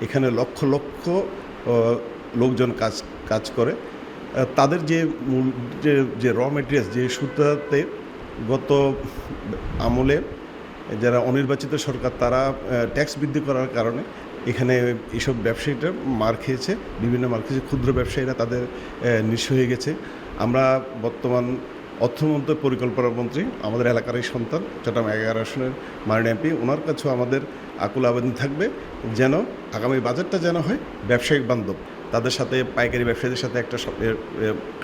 এখানে লক্ষ লক্ষ লোকজন কাজ করে। তাদের যে মূল যে র মেটেরিয়ালস, যে সুতাতে গত আমলে যারা অনির্বাচিত সরকার তারা ট্যাক্স বৃদ্ধি করার কারণে এখানে এইসব ব্যবসায়ীরা মার খেয়েছে, বিভিন্ন মার খেয়েছে। ক্ষুদ্র ব্যবসায়ীরা তাদের নিঃস্ব হয়ে গেছে। আমরা বর্তমান অর্থমন্ত্রী, পরিকল্পনা মন্ত্রী, আমাদের এলাকারই সন্তান, চট্টগ্রাম 11 আসনের মাননীয় এমপি, ওনার কাছেও আমাদের আকুল আবেদন থাকবে যেন আগামী বাজেটটা যেন হয় ব্যবসায়িক বান্ধব, তাদের সাথে পাইকারি ব্যবসায়ীদের সাথে একটা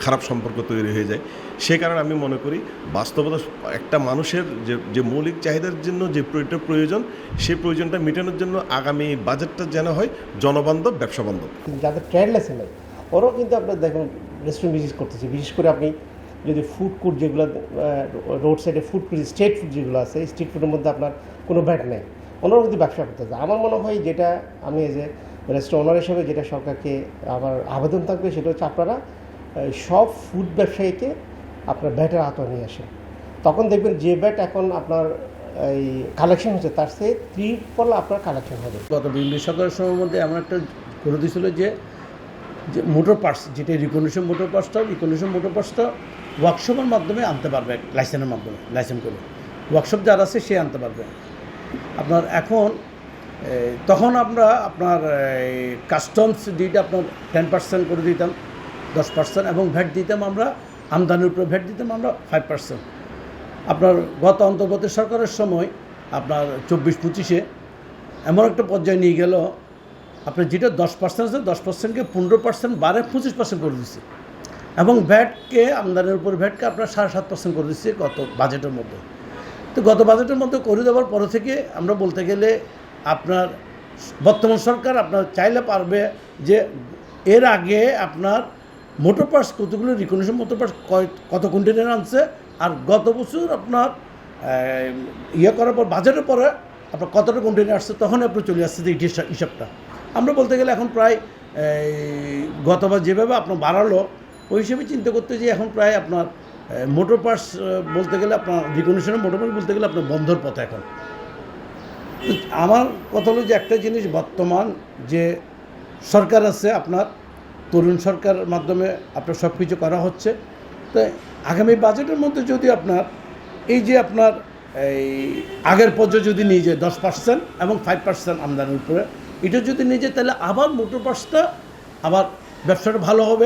খারাপ সম্পর্ক তৈরি হয়ে যায়। সে কারণে আমি মনে করি বাস্তবতা একটা মানুষের যে মৌলিক চাহিদার জন্য যে প্রয়োজন, সেই প্রয়োজনটা মেটানোর জন্য আগামী বাজেটটা যেন হয় জনবান্ধব, ব্যবসা বান্ধব। যাদের ট্রেড লাইসেন্স নেই ওরাও কিন্তু আপনার দেখুন রেস্টুরেন্ট বিজনেস করতেছে। বিশেষ করে আপনি যদি ফুড কোর্ট যেগুলো রোড সাইডে ফুড কোর্ট, স্ট্রিট ফুড যেগুলো আছে, স্ট্রিট ফুডের মধ্যে আপনার কোনো ভ্যাট নেই, ওনারাও কিন্তু ব্যবসা করতেছে। আমার মনে হয় যেটা আমি এজ এ রেস্টুরেন্ট ওনার হিসেবে যেটা সরকারকে আমার আবেদন থাকবে সেটা হচ্ছে আপনারা সব ফুড ব্যবসায়ীকে আপনার ভ্যাটের আওতায় নিয়ে আসেন। তখন দেখবেন যে ভ্যাট এখন আপনার এই কালেকশন হচ্ছে তার সে ত্রিপল আপনার কালেকশন হবে। গত বিএনপি সরকারের সময়ের মধ্যে এমন একটা করে দিয়েছিল যে মোটর পার্টস, যেটা রিকগনিশন মোটর পার্টসটা ওয়ার্কশপের মাধ্যমে আনতে পারবে, লাইসেন্সের মাধ্যমে, লাইসেন্স করে ওয়ার্কশপ যার আছে সে আনতে পারবে। আপনার এখন তখন আমরা আপনার কাস্টমস ডিউটি আপনার 10% করে দিতাম, 10%, এবং ভ্যাট দিতাম আমরা, আমদানির উপরে ভ্যাট দিতাম আমরা 5%। আপনার গত অন্তর্বর্তী সরকারের সময় আপনার 24-25-এ এমন একটা পর্যায়ে নিয়ে গেল, আপনার যেটা 10% আছে 10%কে 15% বাড়ে 25% করে দিচ্ছে, এবং ভ্যাটকে, আমদানির উপর ভ্যাটকে আপনার 7.5% করে দিচ্ছে গত বাজেটের মধ্যে। তো গত বাজেটের মধ্যে করে দেওয়ার পরে থেকে আমরা বলতে গেলে আপনার বর্তমান সরকার আপনার চাইলে পারবে যে এর আগে আপনার মোটর পার্টস কতগুলো রিকগনিশন মোটর পার্টস কত কন্টেনার আনছে, আর গত বছর আপনার করার পর বাজেটের পরে আপনার কতটা কন্টেনার আসছে, তখন আপনার চলে আসছে যে হিসাবটা। আমরা বলতে গেলে এখন প্রায় গতবার যেভাবে আপনার বাড়ালো ওই হিসেবে চিন্তা করতে যে এখন প্রায় আপনার মোটর পার্টস বলতে গেলে আপনার রিকগনিশনের মোটর পার্টস বলতে গেলে আপনার বন্ধর পথে এখন। তো আমার কথা হলো যে একটা জিনিস, বর্তমান যে সরকার আছে আপনার তরুণ সরকার মাধ্যমে আপনার সব কিছু করা হচ্ছে। তো আগামী বাজেটের মধ্যে যদি আপনার এই যে আপনার এই আগের পর্যায়ে যদি নিয়ে যায় 10% এবং 5% আমদানির উপরে, এটা যদি নিয়ে যায় তাহলে আবার মোটর পার্টসটা আবার ব্যবসাটা ভালো হবে।